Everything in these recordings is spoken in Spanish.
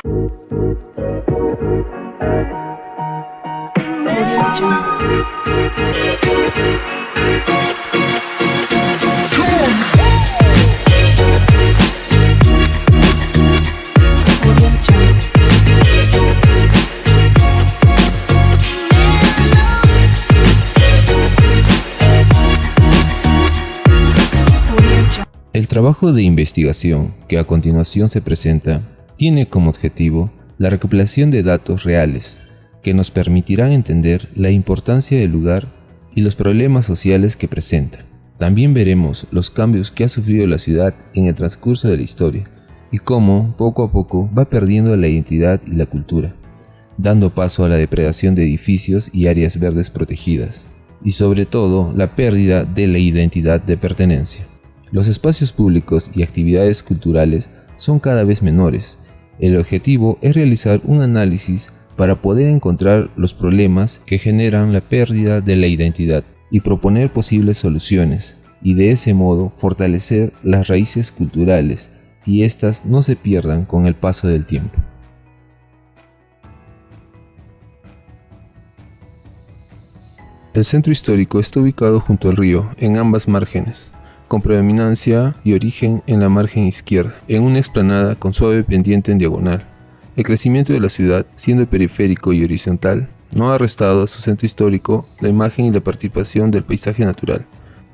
Audio Jungle. Audio Jungle. Audio Jungle. El trabajo de investigación que a continuación se presenta tiene como objetivo la recopilación de datos reales que nos permitirán entender la importancia del lugar y los problemas sociales que presenta. También veremos los cambios que ha sufrido la ciudad en el transcurso de la historia y cómo poco a poco va perdiendo la identidad y la cultura, dando paso a la depredación de edificios y áreas verdes protegidas, y sobre todo la pérdida de la identidad de pertenencia. Los espacios públicos y actividades culturales son cada vez menores. El objetivo es realizar un análisis para poder encontrar los problemas que generan la pérdida de la identidad y proponer posibles soluciones, y de ese modo fortalecer las raíces culturales y éstas no se pierdan con el paso del tiempo. El centro histórico está ubicado junto al río, en ambas márgenes, con predominancia y origen en la margen izquierda, en una explanada con suave pendiente en diagonal. El crecimiento de la ciudad, siendo periférico y horizontal, no ha restado a su centro histórico la imagen y la participación del paisaje natural.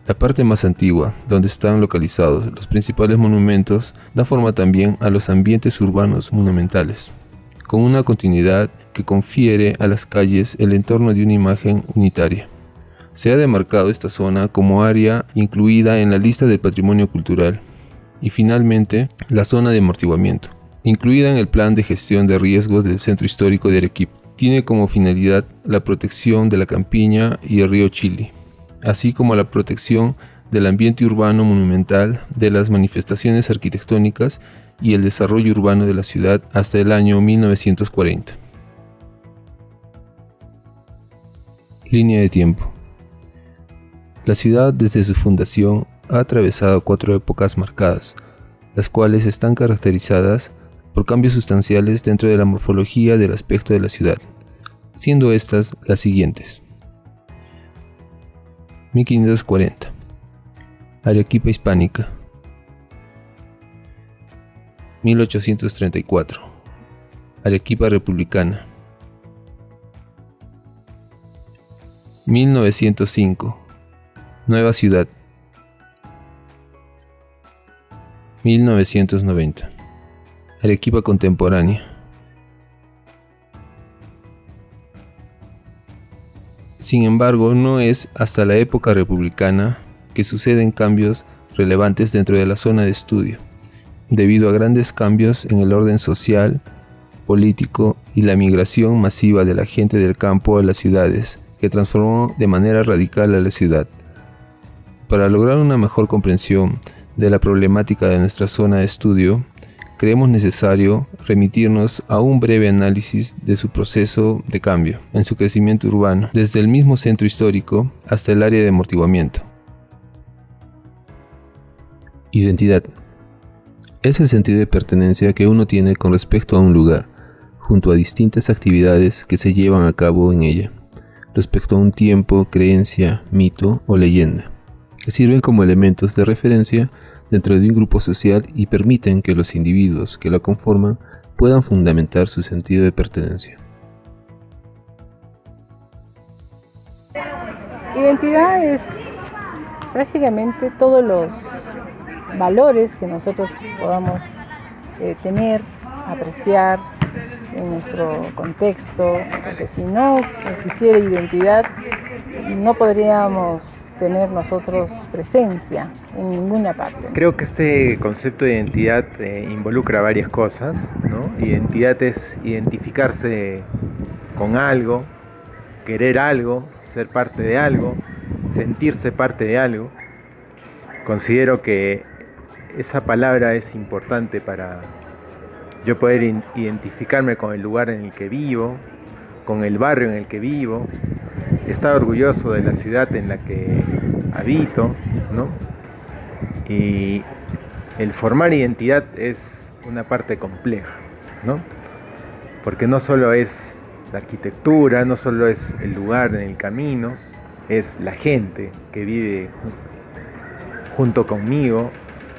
La parte más antigua, donde están localizados los principales monumentos, da forma también a los ambientes urbanos monumentales, con una continuidad que confiere a las calles el entorno de una imagen unitaria. Se ha demarcado esta zona como área incluida en la lista del patrimonio cultural. Y finalmente, la zona de amortiguamiento, incluida en el plan de gestión de riesgos del centro histórico de Arequipa. Tiene como finalidad la protección de la campiña y el río Chili, así como la protección del ambiente urbano monumental, de las manifestaciones arquitectónicas y el desarrollo urbano de la ciudad hasta el año 1940. Línea de tiempo. La ciudad desde su fundación ha atravesado 4 épocas marcadas, las cuales están caracterizadas por cambios sustanciales dentro de la morfología del aspecto de la ciudad, siendo estas las siguientes. 1540. Arequipa hispánica. 1834. Arequipa republicana. 1905. Nueva ciudad. 1990. Arequipa contemporánea. Sin embargo, no es hasta la época republicana que suceden cambios relevantes dentro de la zona de estudio, debido a grandes cambios en el orden social, político y la migración masiva de la gente del campo a las ciudades, que transformó de manera radical a la ciudad. Para lograr una mejor comprensión de la problemática de nuestra zona de estudio, creemos necesario remitirnos a un breve análisis de su proceso de cambio en su crecimiento urbano, desde el mismo centro histórico hasta el área de amortiguamiento. Identidad. Es el sentido de pertenencia que uno tiene con respecto a un lugar, junto a distintas actividades que se llevan a cabo en ella, respecto a un tiempo, creencia, mito o leyenda, que sirven como elementos de referencia dentro de un grupo social y permiten que los individuos que la conforman puedan fundamentar su sentido de pertenencia. Identidad es prácticamente todos los valores que nosotros podamos tener, apreciar en nuestro contexto, porque si no existiera identidad no podríamos tener nosotros presencia en ninguna parte. Creo que este concepto de identidad involucra varias cosas, ¿no? Identidad es identificarse con algo, querer algo, ser parte de algo, sentirse parte de algo. Considero que esa palabra es importante para yo poder identificarme con el lugar en el que vivo, con el barrio en el que vivo, estar orgulloso de la ciudad en la que habito, ¿no? Y el formar identidad es una parte compleja, ¿no? porque no solo es la arquitectura, no solo es el lugar en el camino, es la gente que vive junto conmigo,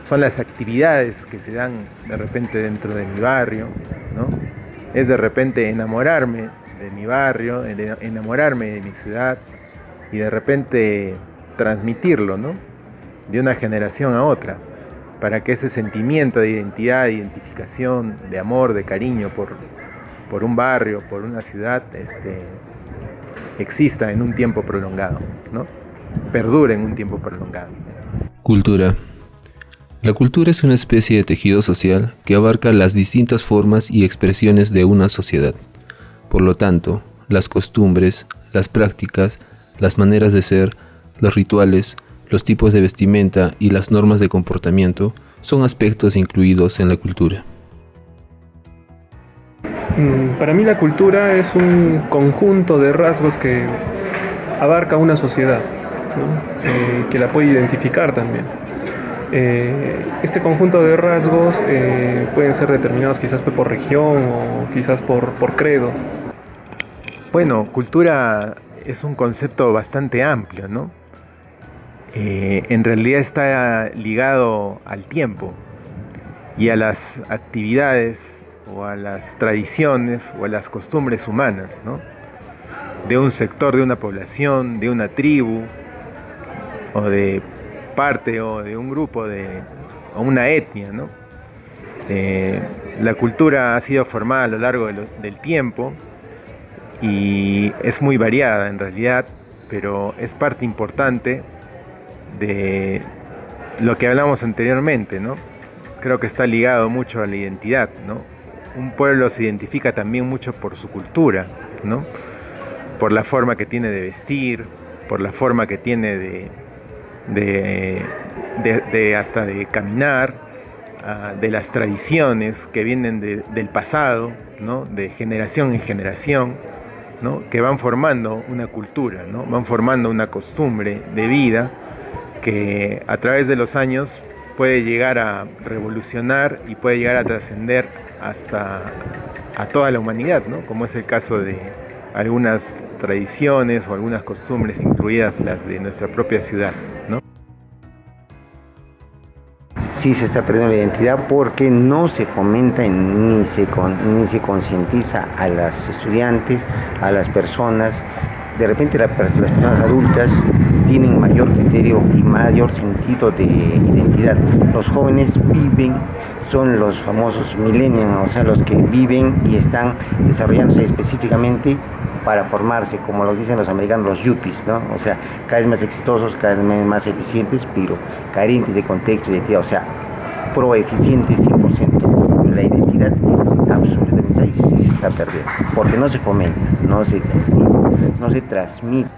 son las actividades que se dan de repente dentro de mi barrio, ¿no? Es de repente enamorarme de mi barrio, enamorarme de mi ciudad y de repente transmitirlo, ¿no? De una generación a otra, para que ese sentimiento de identidad, de identificación, de amor, de cariño por un barrio, por una ciudad, exista en un tiempo prolongado, ¿no? Perdure en un tiempo prolongado. Cultura. La cultura es una especie de tejido social que abarca las distintas formas y expresiones de una sociedad. Por lo tanto, las costumbres, las prácticas, las maneras de ser, los rituales, los tipos de vestimenta y las normas de comportamiento son aspectos incluidos en la cultura. Para mí la cultura es un conjunto de rasgos que abarca una sociedad, ¿no? Que la puede identificar también. Este conjunto de rasgos pueden ser determinados quizás por región o quizás por credo. Bueno, cultura es un concepto bastante amplio, ¿no? En realidad está ligado al tiempo y a las actividades o a las tradiciones o a las costumbres humanas, ¿no? De un sector, de una población, de una tribu o de parte o de un grupo o una etnia, ¿no? La cultura ha sido formada a lo largo del tiempo y es muy variada en realidad, pero es parte importante de lo que hablamos anteriormente, ¿no? Creo que está ligado mucho a la identidad, ¿no? Un pueblo se identifica también mucho por su cultura, ¿no? Por la forma que tiene de vestir, por la forma que tiene hasta de caminar, de las tradiciones que vienen del pasado, ¿no? De generación en generación, ¿no? Que van formando una cultura, ¿no? Van formando una costumbre de vida que a través de los años puede llegar a revolucionar y puede llegar a trascender hasta a toda la humanidad, ¿no? Como es el caso de algunas tradiciones o algunas costumbres, incluidas las de nuestra propia ciudad, ¿no? Sí se está perdiendo la identidad porque no se fomenta ni se concientiza a los estudiantes, a las personas. De repente las personas adultas tienen mayor criterio y mayor sentido de identidad. Los jóvenes son los famosos millennials, o sea, los que viven y están desarrollándose específicamente para formarse, como lo dicen los americanos, los yuppies, ¿no? O sea, cada vez más exitosos, cada vez más eficientes, pero carentes de contexto y identidad, o sea, pro eficiente 100%. La identidad es absolutamente ahí, sí se está perdiendo, porque no se fomenta, no se transmite.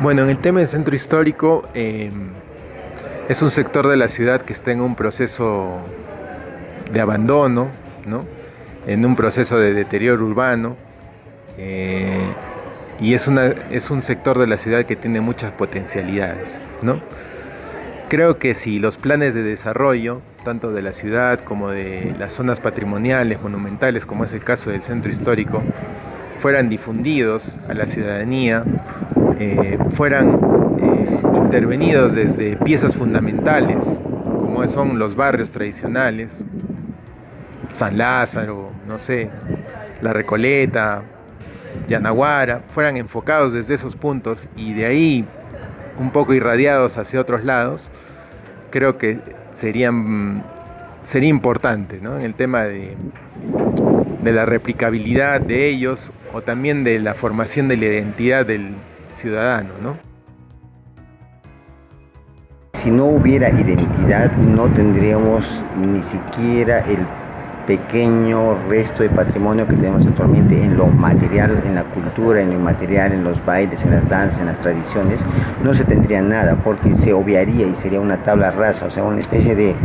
Bueno, en el tema del centro histórico, es un sector de la ciudad que está en un proceso de abandono, ¿no? En un proceso de deterioro urbano, y es un sector de la ciudad que tiene muchas potencialidades, ¿no? Creo que si los planes de desarrollo, tanto de la ciudad como de las zonas patrimoniales, monumentales, como es el caso del centro histórico, fueran difundidos a la ciudadanía, fueran intervenidos desde piezas fundamentales, como son los barrios tradicionales, San Lázaro, no sé, La Recoleta, Yanaguara, fueran enfocados desde esos puntos y de ahí un poco irradiados hacia otros lados, creo que sería importante, ¿no? En el tema de la replicabilidad de ellos o también de la formación de la identidad del ciudadano, ¿no? Si no hubiera identidad, no tendríamos ni siquiera el pequeño resto de patrimonio que tenemos actualmente en lo material, en la cultura, en lo inmaterial, en los bailes, en las danzas, en las tradiciones. No se tendría nada porque se obviaría y sería una tabla rasa, o sea, una especie de,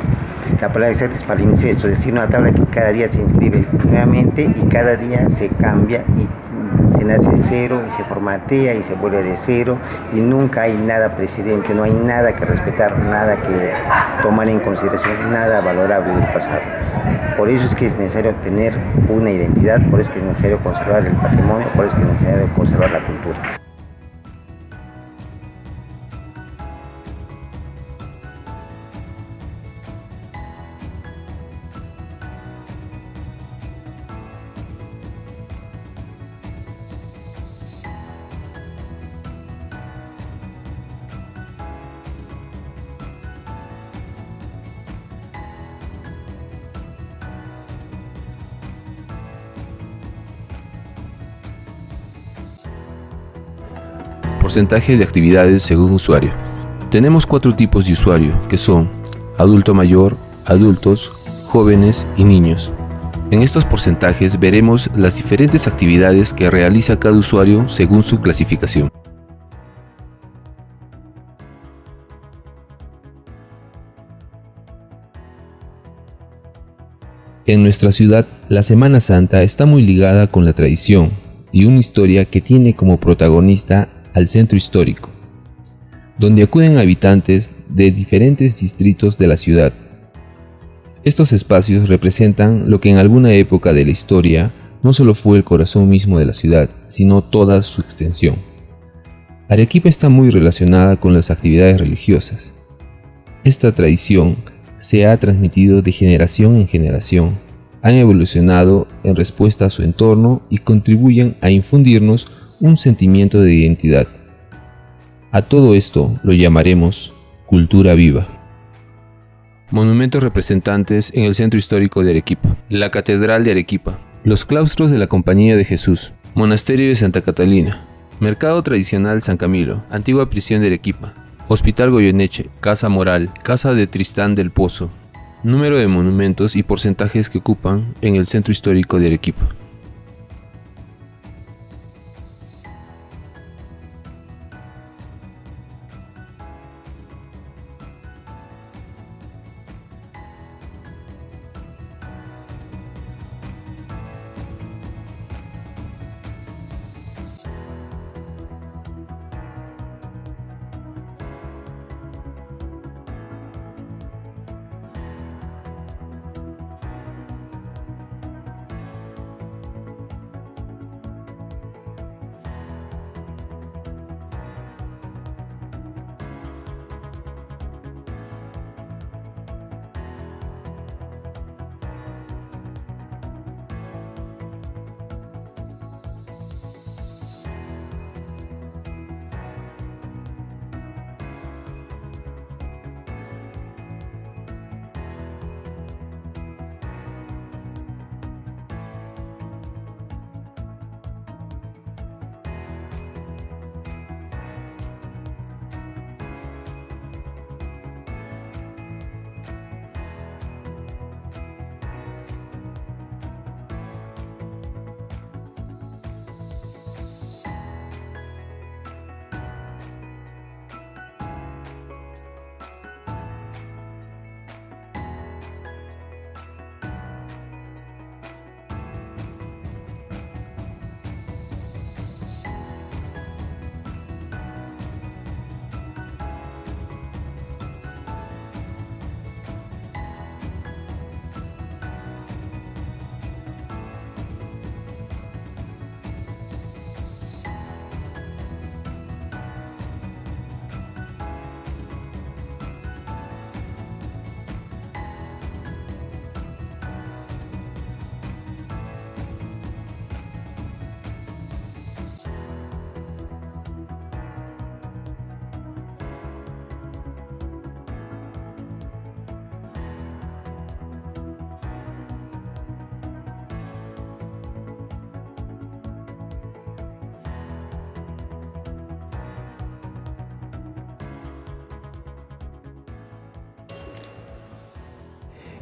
la palabra exacta es palimpsesto, es decir, una tabla que cada día se inscribe nuevamente y cada día se cambia y se nace de cero y se formatea y se vuelve de cero y nunca hay nada precedente, no hay nada que respetar, nada que tomar en consideración, nada valorable del pasado. Por eso es que es necesario tener una identidad, por eso es que es necesario conservar el patrimonio, por eso es que es necesario conservar la cultura. Porcentaje de actividades según usuario. Tenemos 4 tipos de usuario, que son adulto mayor, adultos, jóvenes y niños. En estos porcentajes veremos las diferentes actividades que realiza cada usuario según su clasificación. En nuestra ciudad, la Semana Santa está muy ligada con la tradición y una historia que tiene como protagonista al centro histórico, donde acuden habitantes de diferentes distritos de la ciudad. Estos espacios representan lo que en alguna época de la historia no solo fue el corazón mismo de la ciudad, sino toda su extensión. Arequipa está muy relacionada con las actividades religiosas. Esta tradición se ha transmitido de generación en generación, han evolucionado en respuesta a su entorno y contribuyen a infundirnos un sentimiento de identidad. A todo esto lo llamaremos cultura viva. Monumentos representantes en el centro histórico de Arequipa. La Catedral de Arequipa, los claustros de la Compañía de Jesús, Monasterio de Santa Catalina, Mercado Tradicional San Camilo, Antigua Prisión de Arequipa, Hospital Goyeneche, Casa Moral, Casa de Tristán del Pozo. Número de monumentos y porcentajes que ocupan en el centro histórico de Arequipa.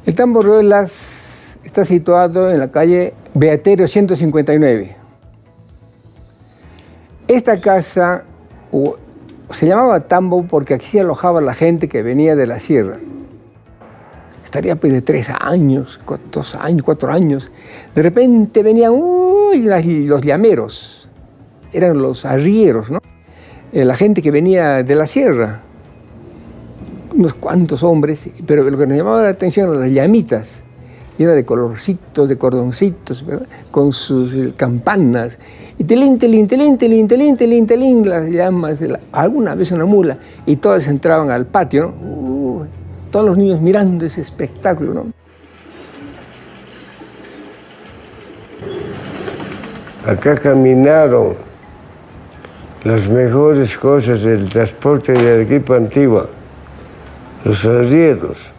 El Tamborruelas está situado en la calle Beaterio 159. Esta casa se llamaba Tambo porque aquí se alojaba la gente que venía de la sierra. Estaría pues de 3 años, 4 años. De repente venían los llameros, eran los arrieros, ¿no? La gente que venía de la sierra. Unos cuantos hombres, pero lo que nos llamaba la atención eran las llamitas, llena de colorcitos, de cordoncitos, ¿verdad? Con sus campanas. Y telín, telín, telín, telín, telín, telín, telín, las llamas, alguna vez una mula, y todas entraban al patio, ¿no? Todos los niños mirando ese espectáculo, ¿no? Acá caminaron las mejores cosas del transporte de Arequipa antigua, los arrieros,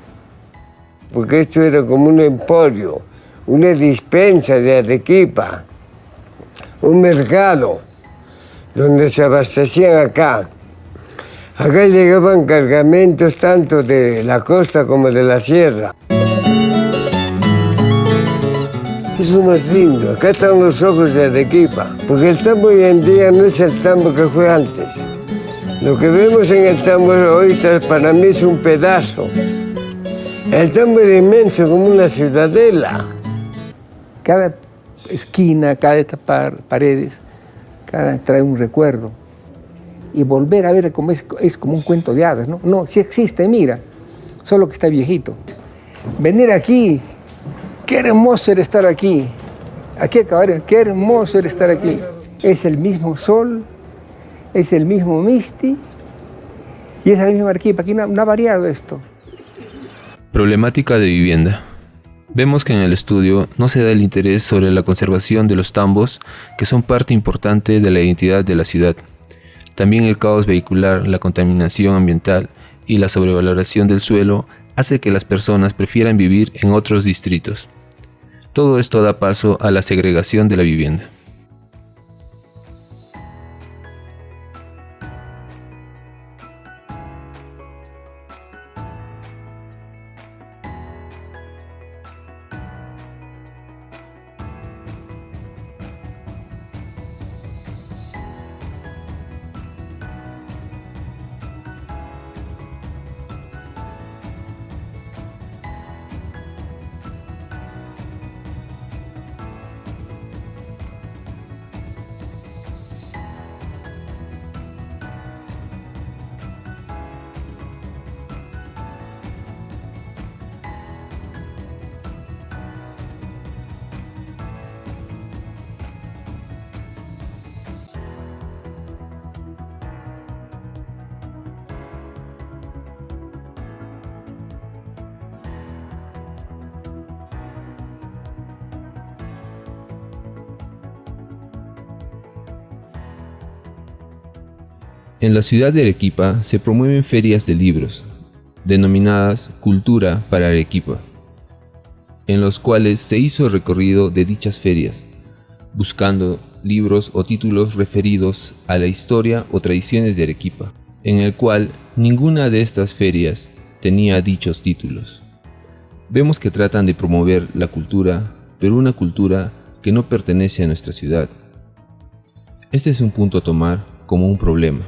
porque esto era como un emporio, una dispensa de Arequipa, un mercado donde se abastecían acá. Acá llegaban cargamentos tanto de la costa como de la sierra. Es lo más lindo, acá están los ojos de Arequipa, porque el tambo hoy en día no es el tambo que fue antes. Lo que vemos en el tambo ahorita para mí es un pedazo. El tambo era inmenso, como una ciudadela. Cada esquina, cada paredes, cada trae un recuerdo. Y volver a ver cómo es como un cuento de hadas, ¿no? No, sí existe, mira, solo que está viejito. Venir aquí, qué hermoso era estar aquí. Aquí acabar, qué hermoso era estar aquí. Es el mismo sol, es el mismo Misti y es la misma Arequipa. Aquí no ha variado esto. Problemática de vivienda. Vemos que en el estudio no se da el interés sobre la conservación de los tambos, que son parte importante de la identidad de la ciudad. También el caos vehicular, la contaminación ambiental y la sobrevaloración del suelo hace que las personas prefieran vivir en otros distritos. Todo esto da paso a la segregación de la vivienda. En la ciudad de Arequipa se promueven ferias de libros, denominadas Cultura para Arequipa, en los cuales se hizo el recorrido de dichas ferias, buscando libros o títulos referidos a la historia o tradiciones de Arequipa, en el cual ninguna de estas ferias tenía dichos títulos. Vemos que tratan de promover la cultura, pero una cultura que no pertenece a nuestra ciudad. Este es un punto a tomar como un problema.